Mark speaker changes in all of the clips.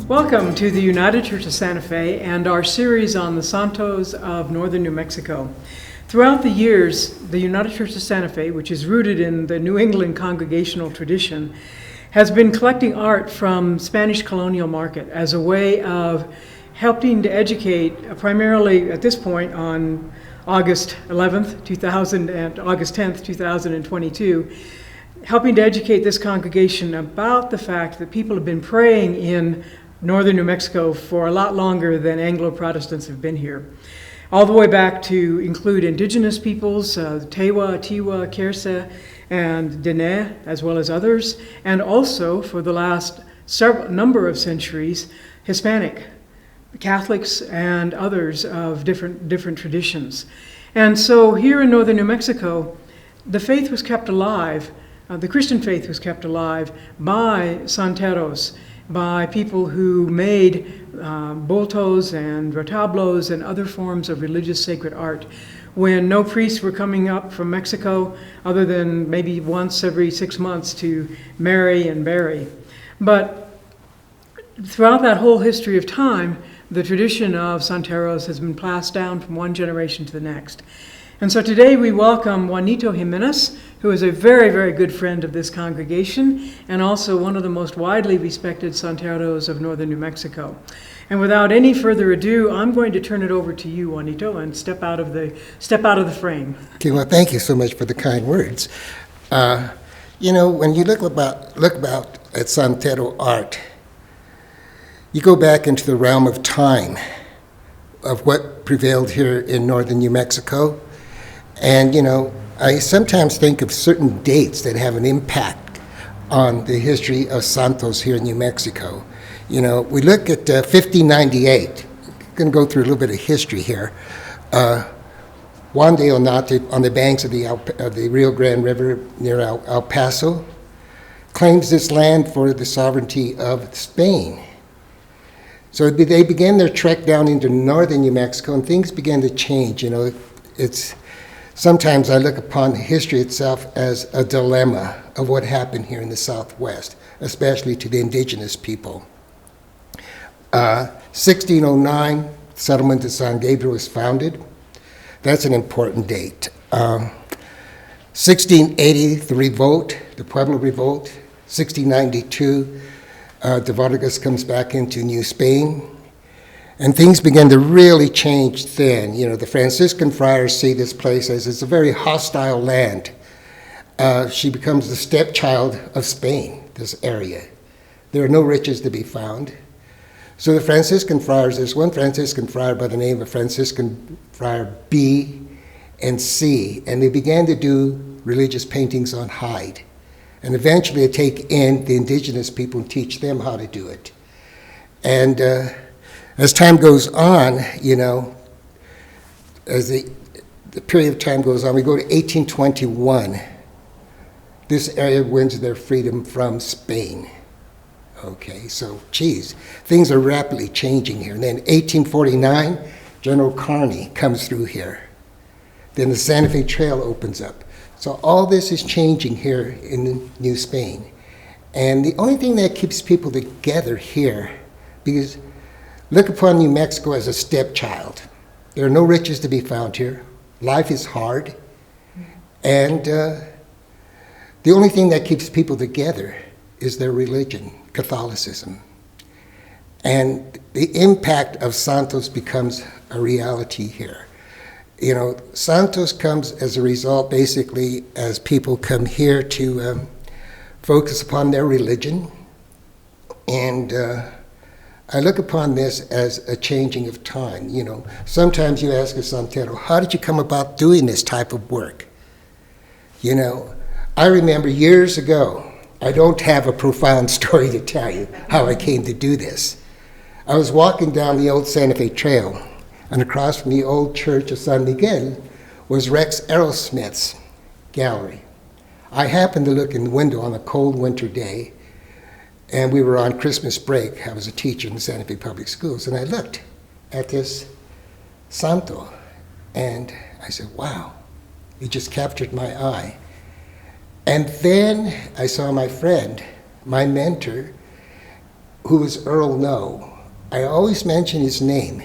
Speaker 1: Welcome to the United Church of Santa Fe and our series on the Santos of northern New Mexico. Throughout the years, the United Church of Santa Fe, which is rooted in the New England congregational tradition, has been collecting art from Spanish colonial market as a way of helping to educate, primarily at this point on August 11th, 2000 and August 10th, 2022, helping to educate this congregation about the fact that people have been praying in northern New Mexico for a lot longer than Anglo-Protestants have been here. All the way back to include indigenous peoples, Tewa, Tiwa, Kersa, and Dene, as well as others, and also for the last number of centuries, Hispanic, Catholics, and others of different traditions. And so here in northern New Mexico, the faith was kept alive, the Christian faith was kept alive by Santeros, by people who made boltos and retablos and other forms of religious sacred art when no priests were coming up from Mexico other than maybe once every 6 months to marry and bury. But throughout that whole history of time, the tradition of Santeros has been passed down from one generation to the next. And so today we welcome Juanito Jimenez, who is a very, very good friend of this congregation and also one of the most widely respected Santeros of northern New Mexico. And without any further ado, I'm going to turn it over to you, Juanito, and step out of the frame.
Speaker 2: Okay, well, thank you so much for the kind words. When you look about at Santero art, you go back into the realm of time of what prevailed here in northern New Mexico. And, I sometimes think of certain dates that have an impact on the history of Santos here in New Mexico. We look at 1598. I'm going to go through a little bit of history here. Juan de Onate, on the banks of the Rio Grande River near El Paso, claims this land for the sovereignty of Spain. So they began their trek down into northern New Mexico, and things began to change. Sometimes I look upon history itself as a dilemma of what happened here in the Southwest, especially to the indigenous people. 1609, settlement of San Gabriel was founded. That's an important date. 1680, the revolt, the Pueblo Revolt. 1692, de Vargas comes back into New Spain. And things began to really change then. The Franciscan friars see this place as it's a very hostile land. She becomes the stepchild of Spain, this area. There are no riches to be found. So the Franciscan friars, there's one Franciscan friar by the name of Franciscan Friar B and C, and they began to do religious paintings on hide. And eventually they take in the indigenous people and teach them how to do it. And as time goes on, as the period of time goes on, we go to 1821. This area wins their freedom from Spain. Okay, so, things are rapidly changing here. And then 1849, General Kearny comes through here. Then the Santa Fe Trail opens up. So all this is changing here in New Spain. And the only thing that keeps people together here, because look upon New Mexico as a stepchild. There are no riches to be found here. Life is hard. And the only thing that keeps people together is their religion, Catholicism. And the impact of Santos becomes a reality here. Santos comes as a result, basically, as people come here to focus upon their religion. And I look upon this as a changing of time. Sometimes you ask a Santero, how did you come about doing this type of work? I remember years ago, I don't have a profound story to tell you how I came to do this. I was walking down the old Santa Fe Trail, and across from the old church of San Miguel was Rex Aerosmith's gallery. I happened to look in the window on a cold winter day, and we were on Christmas break. I was a teacher in the Santa Fe Public Schools, and I looked at this Santo, and I said, wow, it just captured my eye. And then I saw my friend, my mentor, who was Earl No. I always mention his name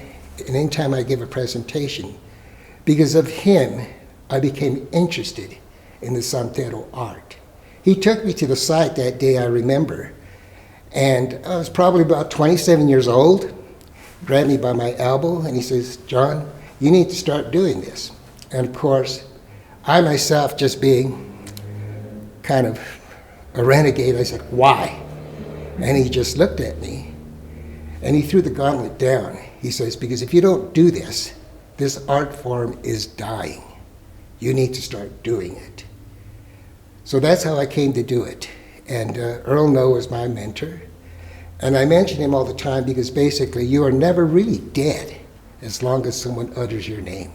Speaker 2: anytime I give a presentation. Because of him, I became interested in the Santero art. He took me to the site that day, I remember, and I was probably about 27 years old, grabbed me by my elbow, and he says, "John, you need to start doing this." And of course, I myself, just being kind of a renegade, I said, "Why?" And he just looked at me, and he threw the gauntlet down. He says, "Because if you don't do this, this art form is dying. You need to start doing it." So that's how I came to do it. And Earl No was my mentor. And I mention him all the time because basically you are never really dead as long as someone utters your name.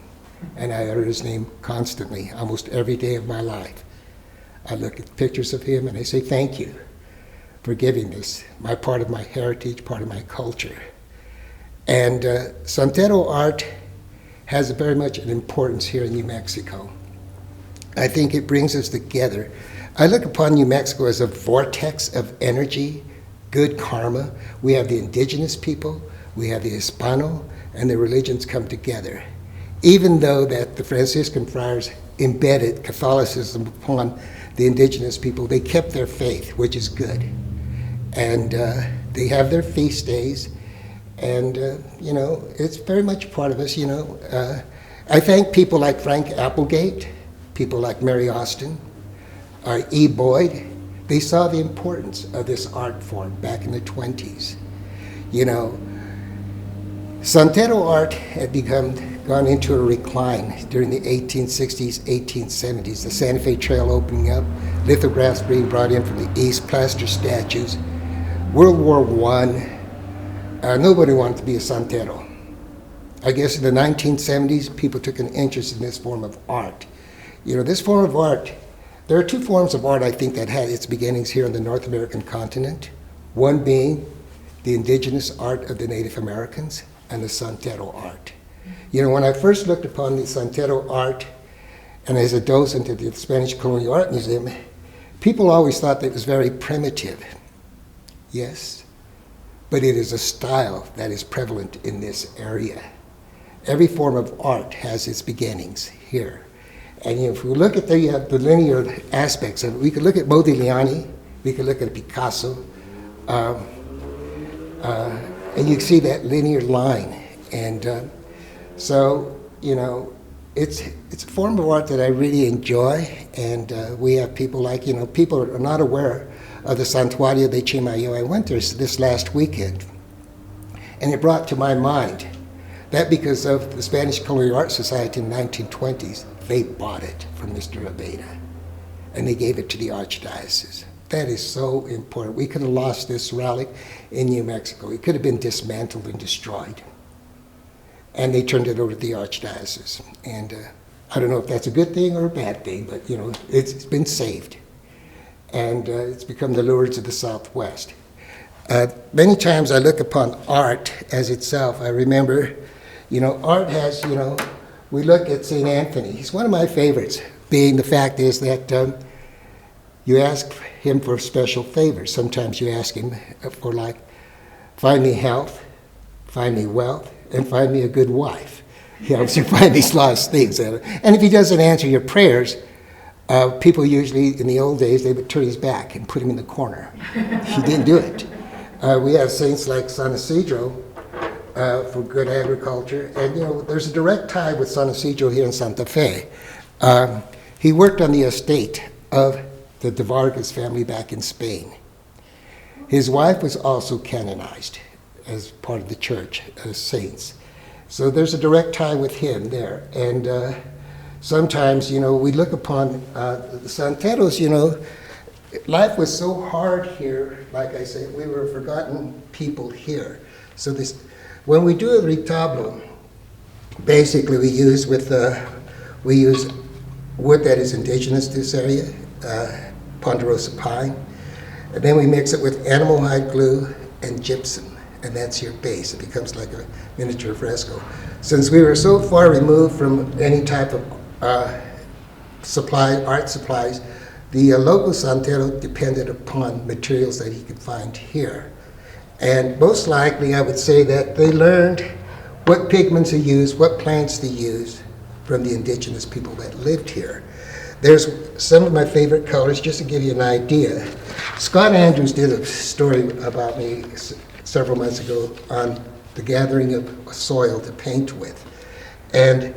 Speaker 2: And I utter his name constantly, almost every day of my life. I look at pictures of him and I say, "Thank you for giving this, my part of my heritage, part of my culture." And Santero art has very much an importance here in New Mexico. I think it brings us together. I look upon New Mexico as a vortex of energy, good karma. We have the indigenous people, we have the Hispano, and the religions come together. Even though that the Franciscan friars embedded Catholicism upon the indigenous people, they kept their faith, which is good. And they have their feast days, and it's very much part of us. I thank people like Frank Applegate, people like Mary Austin, E. Boyd. They saw the importance of this art form back in the 20s. Santero art had gone into a recline during the 1860s, 1870s. The Santa Fe Trail opening up, lithographs being brought in from the east, plaster statues. World War I, nobody wanted to be a Santero. I guess in the 1970s, people took an interest in this form of art. This form of art, there are two forms of art I think that had its beginnings here on the North American continent. One being the indigenous art of the Native Americans and the Santero art. When I first looked upon the Santero art, and as a docent at the Spanish Colonial Art Museum, people always thought that it was very primitive. Yes, but it is a style that is prevalent in this area. Every form of art has its beginnings here. And if we look at the linear aspects of it, we could look at Modigliani, we could look at Picasso, and you can see that linear line. And so, it's a form of art that I really enjoy. And we have people like, people are not aware of the Santuario de Chimayo. I went there this last weekend, and it brought to my mind that because of the Spanish Colonial Art Society in the 1920s, they bought it from Mr. Abeda, and they gave it to the Archdiocese. That is so important. We could have lost this relic in New Mexico. It could have been dismantled and destroyed. And they turned it over to the Archdiocese. And I don't know if that's a good thing or a bad thing, but it's been saved. And it's become the Lourdes of the Southwest. Many times I look upon art as itself. I remember, art has, we look at St. Anthony. He's one of my favorites, being the fact is that you ask him for special favors. Sometimes you ask him for, like, find me health, find me wealth, and find me a good wife. He helps you find these lost things. And if he doesn't answer your prayers, people usually, in the old days, they would turn his back and put him in the corner. He didn't do it. We have saints like San Isidro for good agriculture. And, there's a direct tie with San Isidro here in Santa Fe. He worked on the estate of the De Vargas family back in Spain. His wife was also canonized as part of the church as saints. So there's a direct tie with him there. And sometimes, we look upon the Santeros, life was so hard here. Like I say, we were forgotten people here. So when we do a retablo, basically we use wood that is indigenous to this area, ponderosa pine, and then we mix it with animal hide glue and gypsum, and that's your base. It becomes like a miniature fresco. Since we were so far removed from any type of art supplies, the local Santero depended upon materials that he could find here. And most likely, I would say that they learned what pigments are used, what plants to use from the indigenous people that lived here. There's some of my favorite colors, just to give you an idea. Scott Andrews did a story about me several months ago on the gathering of soil to paint with. And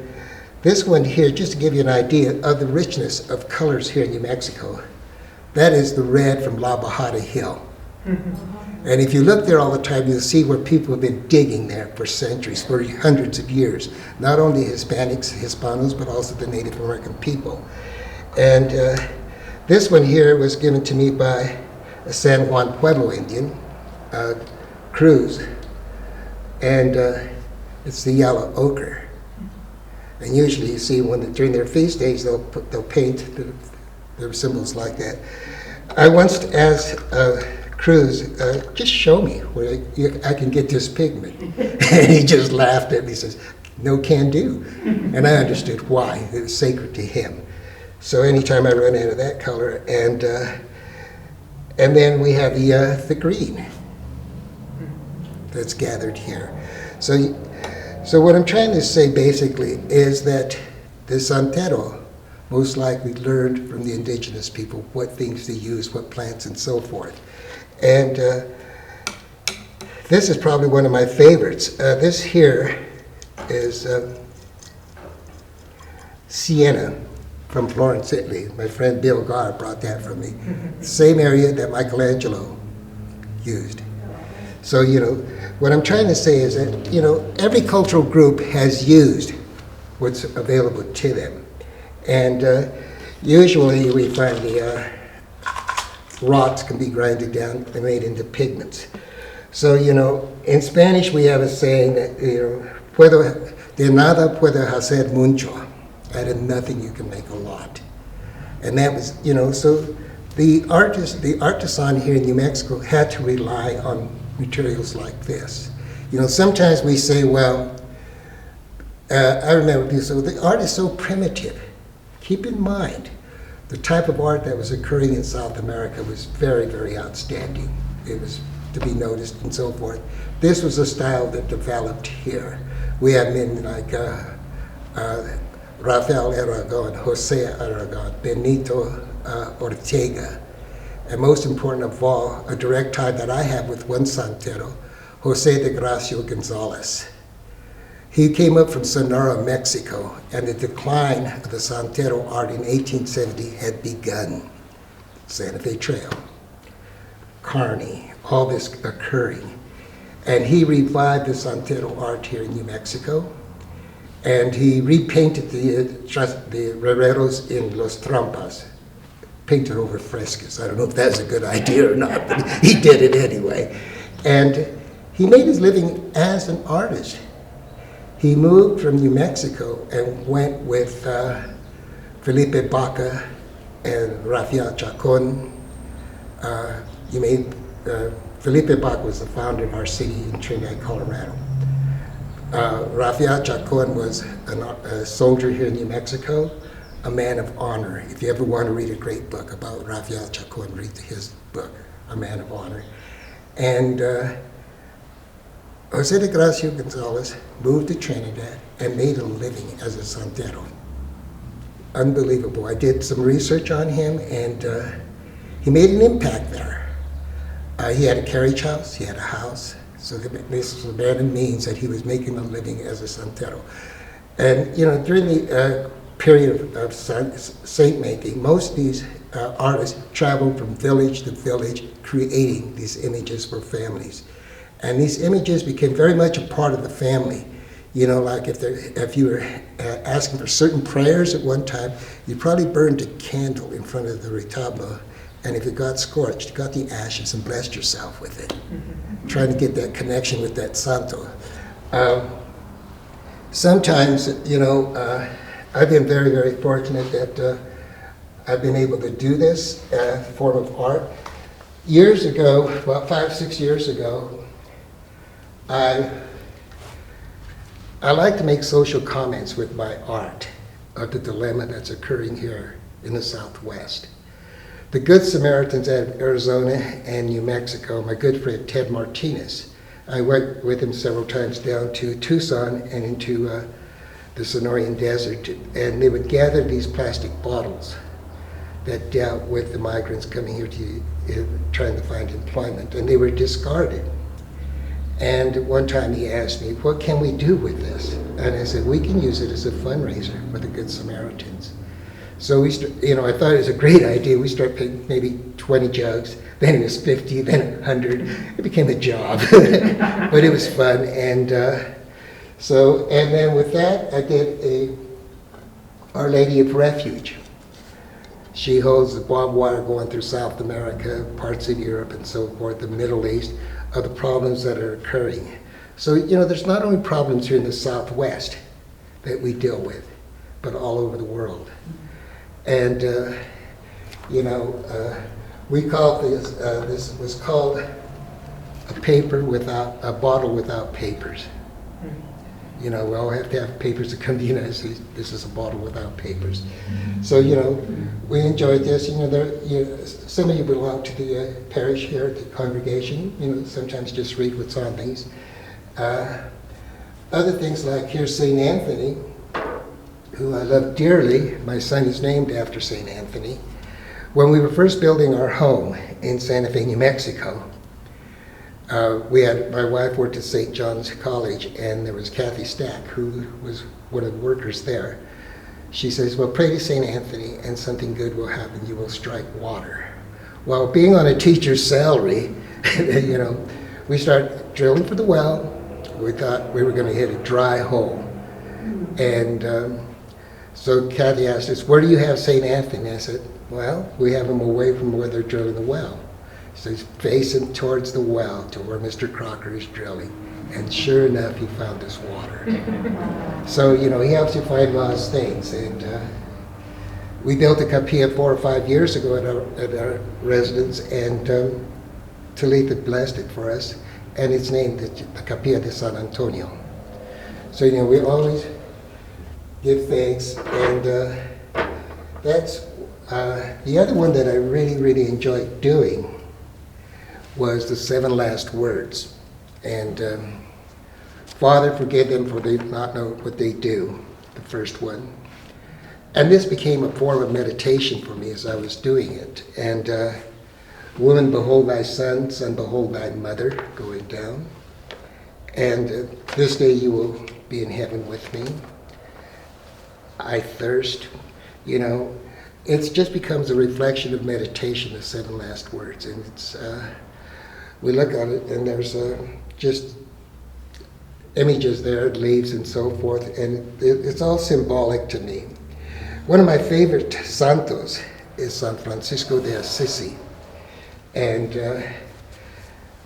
Speaker 2: this one here, just to give you an idea of the richness of colors here in New Mexico, that is the red from La Bajada Hill. And if you look there all the time, you'll see where people have been digging there for centuries, for hundreds of years. Not only Hispanics, Hispanos, but also the Native American people. And this one here was given to me by a San Juan Pueblo Indian, Cruz. And it's the yellow ochre. And usually you see during their feast days, they'll paint their symbols like that. I once asked Cruz, just show me where I can get this pigment. And he just laughed at me. He says, no can do. And I understood why. It was sacred to him. So anytime I run into that color, and then we have the green that's gathered here. So what I'm trying to say basically is that the Santero most likely learned from the indigenous people what things to use, what plants and so forth. And this is probably one of my favorites. This here is Sienna from Florence, Italy. My friend Bill Garr brought that from me. Same area that Michelangelo used. So, what I'm trying to say is that, every cultural group has used what's available to them. And usually we find the rocks can be grinded down and made into pigments. So, in Spanish we have a saying that, de nada puedo hacer mucho. Out of nothing you can make a lot. And that was, so the artisan here in New Mexico had to rely on materials like this. Sometimes we say, well, I remember, so the art is so primitive. Keep in mind, the type of art that was occurring in South America was very, very outstanding. It was to be noticed and so forth. This was a style that developed here. We have men like Rafael Aragon, Jose Aragon, Benito Ortega, and most important of all, a direct tie that I have with one Santero, Jose de Gracio Gonzalez. He came up from Sonora, Mexico, and the decline of the Santero art in 1870 had begun. Santa Fe Trail, Kearney, all this occurring. And he revived the Santero art here in New Mexico, and he repainted the herreros in Los Trampas, painted over frescoes. I don't know if that's a good idea or not, but he did it anyway. And he made his living as an artist. He moved from New Mexico and went with Felipe Baca and Rafael Chacon. Felipe Baca was the founder of our city in Trinidad, Colorado. Rafael Chacon was a soldier here in New Mexico, a man of honor. If you ever want to read a great book about Rafael Chacon, read his book, A Man of Honor. And Jose de Gracio Gonzalez moved to Trinidad and made a living as a Santero. Unbelievable. I did some research on him, and he made an impact there. He had a carriage house, he had a house. So this was a man of means that he was making a living as a Santero. And during the period of saint making, most of these artists traveled from village to village creating these images for families. And these images became very much a part of the family. Like if you were asking for certain prayers at one time, you probably burned a candle in front of the retablo, and if it got scorched, you got the ashes and blessed yourself with it. Trying to get that connection with that santo. Sometimes, I've been very, very fortunate that I've been able to do this form of art. Years ago, about 5, 6 years ago, I like to make social comments with my art of the dilemma that's occurring here in the Southwest. the Good Samaritans out of Arizona and New Mexico, my good friend Ted Martinez. I went with him several times down to Tucson and into the Sonoran Desert, and they would gather these plastic bottles that dealt with the migrants coming here to trying to find employment, and they were discarded. And one time he asked me, what can we do with this? And I said, we can use it as a fundraiser for the Good Samaritans. So I thought it was a great idea. We started paying maybe 20 jugs, then it was 50, then 100. It became a job, but it was fun. And then with that, I did a Our Lady of Refuge. She holds the barbed wire going through South America, parts of Europe and so forth, the Middle East, of the problems that are occurring. So, there's not only problems here in the Southwest that we deal with, but all over the world. And, we call this was called a bottle without papers. We all have to have papers to come to the United States. This is a bottle without papers. So, we enjoyed this. Some of you belong to the parish here, the congregation. Sometimes just read what's on these. Other things like here's St. Anthony, who I love dearly. My son is named after St. Anthony. When we were first building our home in Santa Fe, New Mexico, my wife worked at St. John's College, and there was Kathy Stack, who was one of the workers there. She says, well, pray to St. Anthony and something good will happen. You will strike water. Well, being on a teacher's salary, we started drilling for the well. We thought we were going to hit a dry hole. And so Kathy asked us, where do you have St. Anthony? I said, well, we have him away from where they're drilling the well. So he's facing towards the well to where Mr. Crocker is drilling. And sure enough, he found this water. So, he helps you find lost things. And we built a capilla 4 or 5 years ago at our residence, and Talitha blessed it for us. And it's named the Capilla de San Antonio. So, we always give thanks. And that's the other one that I really, really enjoyed doing was the 7 last words. And Father, forgive them, for they do not know what they do, the first one. And this became a form of meditation for me as I was doing it. And woman, behold thy son, son, behold thy mother, going down. And this day you will be in heaven with me. I thirst. It just becomes a reflection of meditation, the 7 last words. And it's we look at it, and there's just images there, leaves and so forth, and it's all symbolic to me. One of my favorite santos is San Francisco de Assisi, and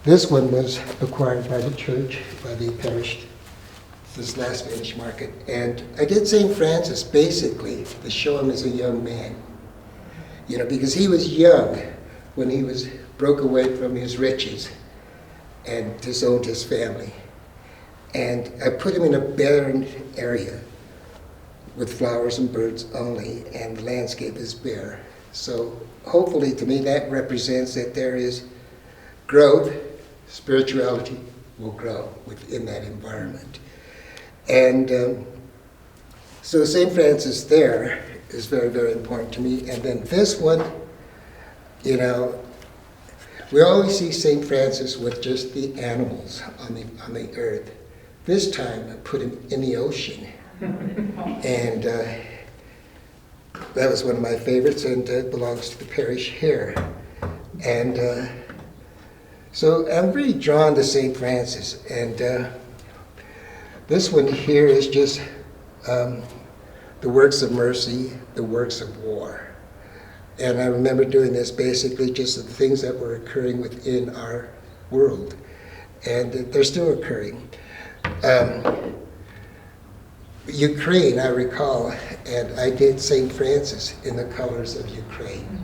Speaker 2: this one was acquired by the church, by the parish, this last Spanish market. And I did St. Francis basically to show him as a young man, because he was young when he broke away from his riches and disowned his family. And I put him in a barren area with flowers and birds only, and the landscape is bare. So hopefully to me that represents that there is growth, spirituality will grow within that environment. And so St. Francis there is very, very important to me. And then this one, we always see St. Francis with just the animals on the earth. This time I put him in the ocean. And that was one of my favorites, and belongs to the parish here. And so I'm really drawn to St. Francis. And this one here is just the works of mercy, the works of war. And I remember doing this basically just the things that were occurring within our world. And they're still occurring. Ukraine, I recall, and I did St. Francis in the colors of Ukraine.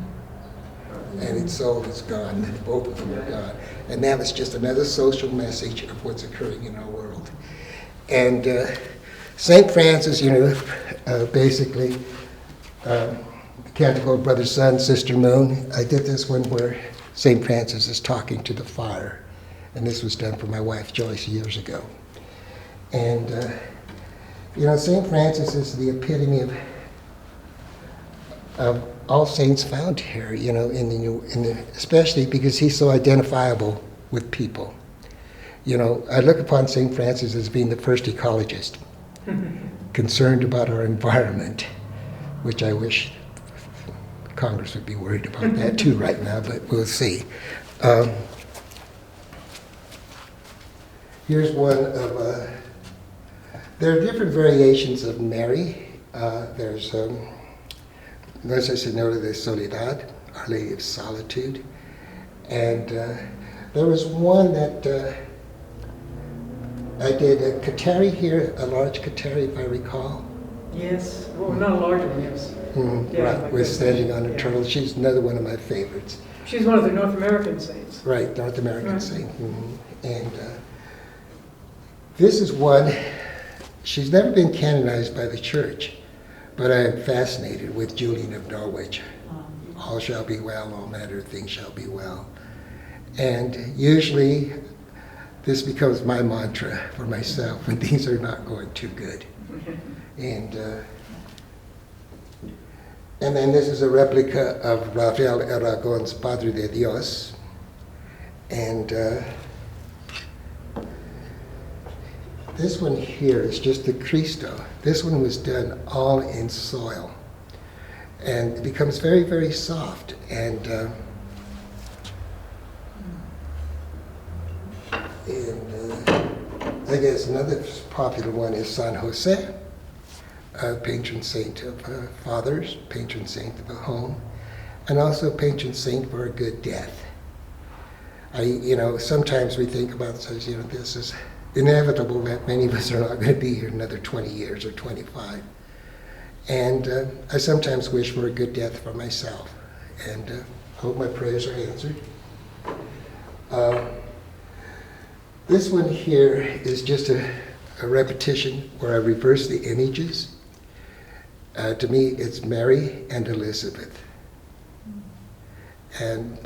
Speaker 2: And its soul is gone, both of them are gone. And that was just another social message of what's occurring in our world. And St. Francis, basically, Canticle of Brother Sun, Sister Moon. I did this one where St. Francis is talking to the fire. And this was done for my wife Joyce years ago. And, St. Francis is the epitome of all saints found here, especially because he's so identifiable with people. I look upon St. Francis as being the first ecologist, concerned about our environment, which I wish Congress would be worried about that too right now, but we'll see. Here's one of, there are different variations of Mary. There's Nuestra Señora de Soledad, Our Lady of Solitude. And there was one that I did a Kateri here, a large Kateri, if I recall.
Speaker 1: Yes, well, not a large one, yes.
Speaker 2: Right, with standing on a turtle. She's another one of my favorites.
Speaker 1: She's one of the North American saints.
Speaker 2: Right, North American saint. And this is one, she's never been canonized by the church, but I am fascinated with Julian of Norwich. All shall be well, all manner of things shall be well. And usually this becomes my mantra for myself when things are not going too good. And then this is a replica of Rafael Aragon's Padre de Dios. And this one here is just the Cristo. This one was done all in soil. And it becomes very, very soft. And I guess another popular one is San Jose, patron saint of fathers, patron saint of a home, and also patron saint for a good death. Sometimes we think about this is inevitable that many of us are not going to be here another 20 years or 25. And I sometimes wish for a good death for myself, and hope my prayers are answered. This one here is just a repetition where I reverse the images. To me, it's Mary and Elizabeth. And,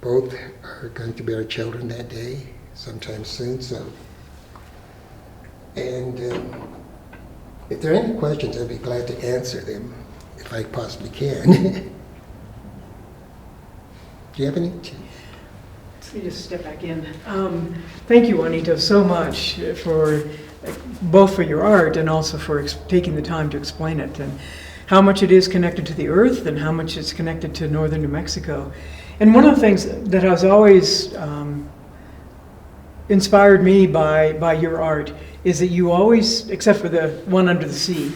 Speaker 2: both are going to bear children that day, sometime soon. And if there are any questions, I'd be glad to answer them, if I possibly can. Do you have any?
Speaker 1: Let me just step back in. Thank you, Juanito, so much for both for your art and also for taking the time to explain it, and how much it is connected to the earth and how much it's connected to northern New Mexico. And one of the things that has always inspired me by your art is that you always, except for the one under the sea,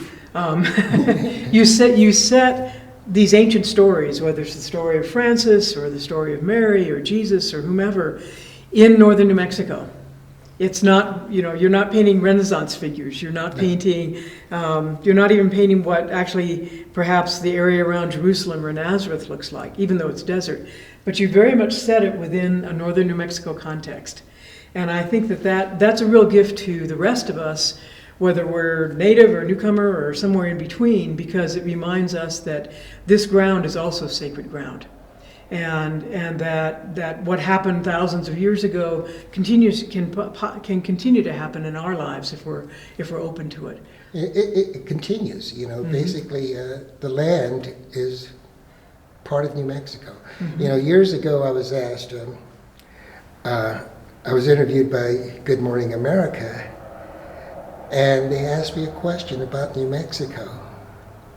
Speaker 1: you set these ancient stories, whether it's the story of Francis or the story of Mary or Jesus or whomever, in northern New Mexico. It's not, you're not painting Renaissance figures. You're not painting, you're not even painting what actually perhaps the area around Jerusalem or Nazareth looks like, even though it's desert. But you very much set it within a northern New Mexico context. And I think that's a real gift to the rest of us, whether we're native or newcomer or somewhere in between, because it reminds us that this ground is also sacred ground. And that what happened thousands of years ago can continue to happen in our lives if we're open to it.
Speaker 2: It continues, Basically the land is part of New Mexico. Years ago I was asked, I was interviewed by Good Morning America, and they asked me a question about New Mexico.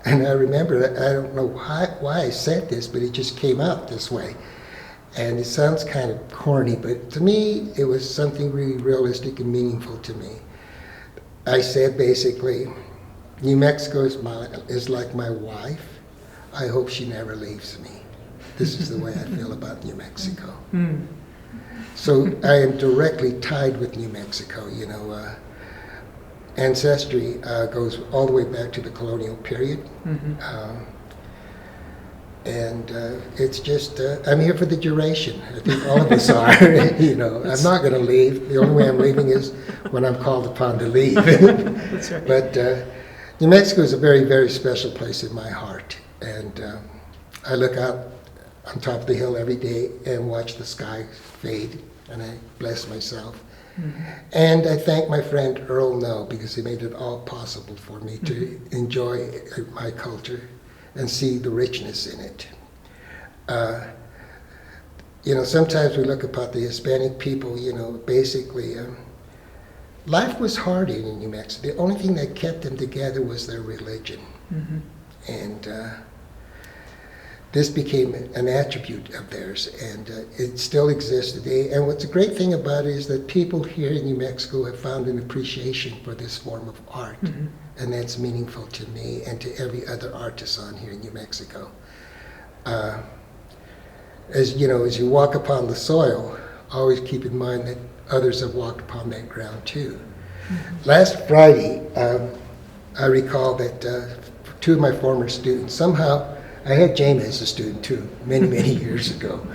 Speaker 2: And I remember, I don't know why I said this, but it just came out this way. And it sounds kind of corny, but to me, it was something really realistic and meaningful to me. I said basically, New Mexico is like my wife. I hope she never leaves me. This is the way I feel about New Mexico. So I am directly tied with New Mexico, Ancestry goes all the way back to the colonial period. And it's just, I'm here for the duration. I think all of us are, I'm not going to leave. The only way I'm leaving is when I'm called upon to leave.
Speaker 1: That's right.
Speaker 2: But New Mexico is a very, very special place in my heart. And I look out on top of the hill every day and watch the sky fade, and I bless myself. Mm-hmm. And I thank my friend Earl No, because he made it all possible for me to enjoy my culture and see the richness in it. Sometimes we look upon the Hispanic people, basically, life was hard in New Mexico. The only thing that kept them together was their religion. Mm-hmm. And this became an attribute of theirs, and it still exists today. And what's a great thing about it is that people here in New Mexico have found an appreciation for this form of art, mm-hmm. and that's meaningful to me and to every other artisan here in New Mexico. As you walk upon the soil, always keep in mind that others have walked upon that ground too. Mm-hmm. Last Friday, I recall that two of my former students, somehow, I had James as a student too, many years ago.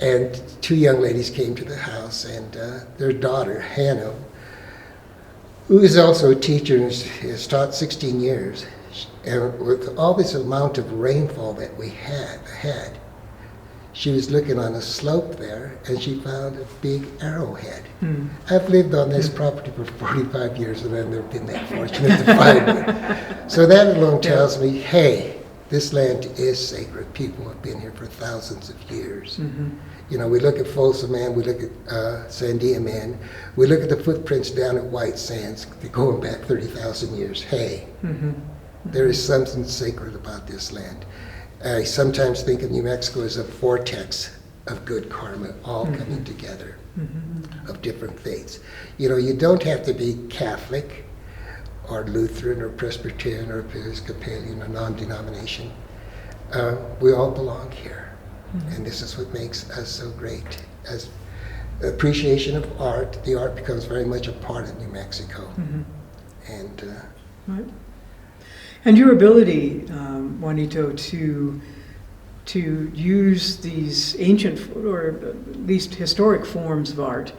Speaker 2: And two young ladies came to the house, and their daughter, Hannah, who is also a teacher and has taught 16 years, and with all this amount of rainfall that we had, she was looking on a slope there, and she found a big arrowhead. Mm. I've lived on this property for 45 years, and I've never been that fortunate to find one. So that alone tells me, hey, this land is sacred. People have been here for thousands of years. Mm-hmm. We look at Folsom Man, we look at Sandia Man, we look at the footprints down at White Sands, going back 30,000 years. Hey, mm-hmm. There is something sacred about this land. I sometimes think of New Mexico as a vortex of good karma, all mm-hmm. coming together, mm-hmm. of different faiths. You don't have to be Catholic or Lutheran or Presbyterian or Episcopalian or non-denomination. We all belong here. Mm-hmm. And this is what makes us so great. As appreciation of art, the art becomes very much a part of New Mexico. Mm-hmm. And
Speaker 1: right. And your ability, Juanito, to use these ancient or at least historic forms of art.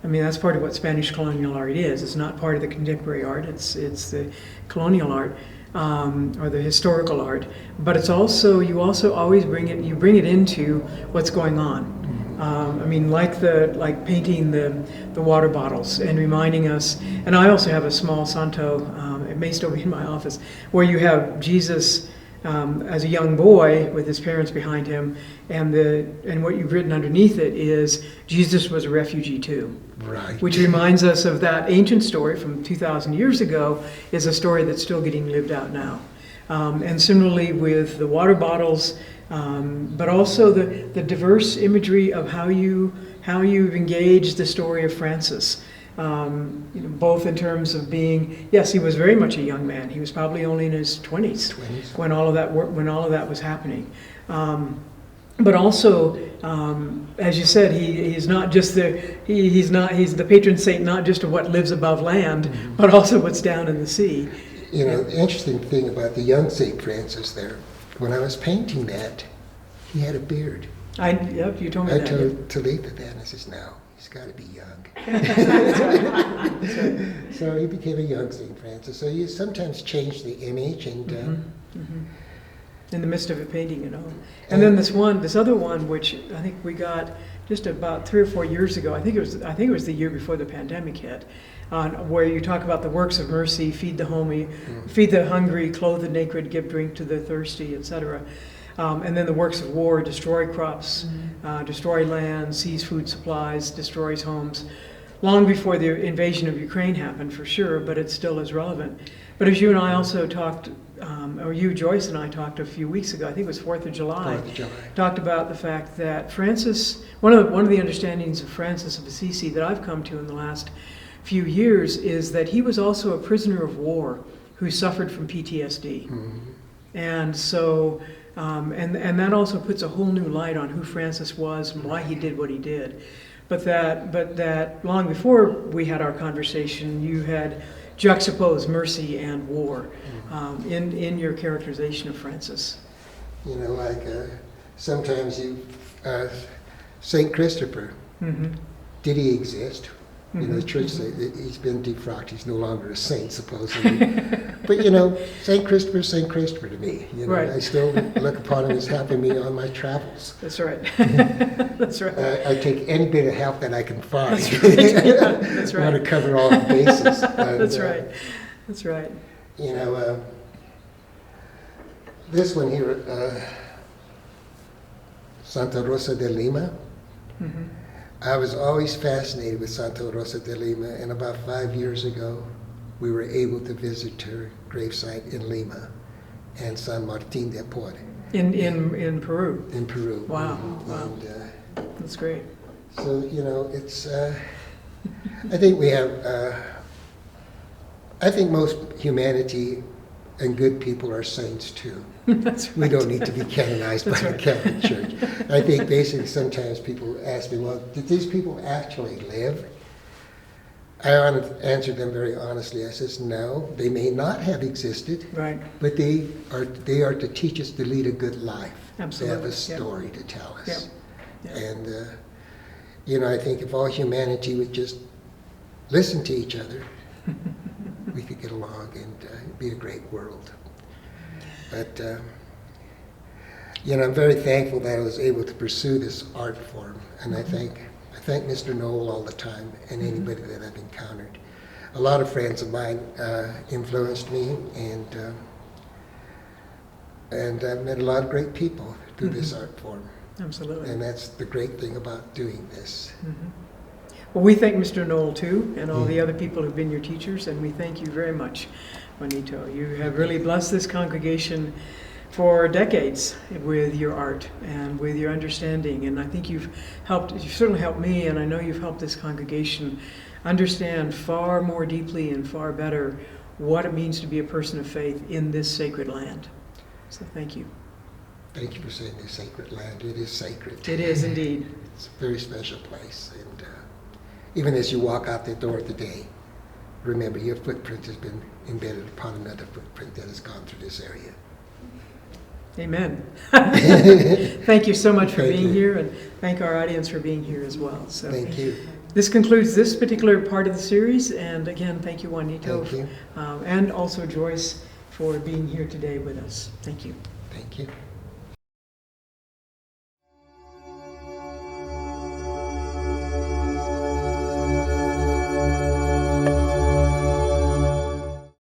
Speaker 1: I mean, that's part of what Spanish colonial art is. It's not part of the contemporary art. It's the colonial art or the historical art. But it's also you also always bring it into what's going on. I mean, like painting the water bottles and reminding us. And I also have a small Santo. It may still be in my office, where you have Jesus as a young boy with his parents behind him, and what you've written underneath it is Jesus was a refugee too.
Speaker 2: Right.
Speaker 1: Which reminds us of that ancient story from 2,000 years ago, is a story that's still getting lived out now. And similarly with the water bottles, but also the diverse imagery of how you've engaged the story of Francis. Both in terms of being, yes, he was very much a young man. He was probably only in his 20s when all of that was happening. But also, as you said, he's not just he's the patron saint not just of what lives above land, mm-hmm. but also what's down in the sea.
Speaker 2: The interesting thing about the young St. Francis there, when I was painting that, he had a beard.
Speaker 1: Yep, you told me
Speaker 2: I
Speaker 1: that.
Speaker 2: I told Talitha that, and I says, no, he's got to be young. So he became a young St. Francis. So you sometimes change the image, and
Speaker 1: mm-hmm. Mm-hmm. In the midst of a painting, And then this other one, which I think we got just about 3 or 4 years ago. I think it was the year before the pandemic hit, where you talk about the works of mercy: feed the hungry, clothe the naked, give drink to the thirsty, etc. And then the works of war: destroy crops, mm-hmm. Destroy land, seize food supplies, destroys homes. Long before the invasion of Ukraine happened, for sure, but it still is relevant. But as you and I also talked, or you, Joyce, and I talked a few weeks ago, I think it was 4th of July, talked about the fact that Francis, one of the understandings of Francis of Assisi that I've come to in the last few years is that he was also a prisoner of war who suffered from PTSD. Mm-hmm. And so, and that also puts a whole new light on who Francis was and why he did what he did. But that long before we had our conversation, you had juxtaposed mercy and war in your characterization of Francis.
Speaker 2: Sometimes Saint Christopher, mm-hmm. did he exist? You know, the church said that he's been defrocked. He's no longer a saint, supposedly. But, you know, St. Christopher to me. You know,
Speaker 1: Right.
Speaker 2: I still look upon him as helping me on my travels.
Speaker 1: That's right. That's right.
Speaker 2: I take any bit of help that I can find.
Speaker 1: That's right. Yeah, that's
Speaker 2: I want
Speaker 1: right.
Speaker 2: to cover all the bases. And,
Speaker 1: That's right. That's right.
Speaker 2: You know, this one here, Santa Rosa de Lima.
Speaker 1: Mm-hmm.
Speaker 2: I was always fascinated with Santa Rosa de Lima, and about 5 years ago, we were able to visit her gravesite in Lima and San Martin de Porres.
Speaker 1: In Peru.
Speaker 2: In Peru.
Speaker 1: Wow. Wow.
Speaker 2: And,
Speaker 1: That's great.
Speaker 2: so, you know, it's, I think we have, I think most humanity and good people are saints too.
Speaker 1: That's right.
Speaker 2: We don't need to be canonized by
Speaker 1: That's
Speaker 2: the
Speaker 1: right.
Speaker 2: Catholic Church. I think basically sometimes people ask me, well, did these people actually live? I answered them very honestly. I says, no, they may not have existed,
Speaker 1: Right.
Speaker 2: but they are to teach us to lead a good life.
Speaker 1: Absolutely.
Speaker 2: They have a
Speaker 1: Yep.
Speaker 2: story to tell us.
Speaker 1: Yep.
Speaker 2: And, you know, I think if all humanity would just listen to each other, we could get along and be a great world. But, you know, I'm very thankful that I was able to pursue this art form. And I thank Mr. Noel all the time and anybody that I've encountered. A lot of friends of mine influenced me, and I've met a lot of great people through this art form.
Speaker 1: Absolutely.
Speaker 2: And that's the great thing about doing this.
Speaker 1: Well, we thank Mr. Knoll too, and all the other people who've been your teachers, and we thank you very much, Juanito. You have really blessed this congregation for decades with your art and with your understanding, and I think you've certainly helped me, and I know you've helped this congregation understand far more deeply and far better what it means to be a person of faith in this sacred land. So thank you.
Speaker 2: Thank you for saying this sacred land. It is sacred.
Speaker 1: It is indeed.
Speaker 2: It's a very special place. And even as you walk out the door today, remember your footprint has been embedded upon another footprint that has gone through this area.
Speaker 1: Amen. Thank you so much for
Speaker 2: Thank
Speaker 1: being
Speaker 2: you.
Speaker 1: here, and thank our audience for being here as well. So
Speaker 2: Thank you.
Speaker 1: this concludes this particular part of the series, and again, thank you, Juanito,
Speaker 2: Thank you.
Speaker 1: and also Joyce for being here today with us. Thank you.
Speaker 2: Thank you.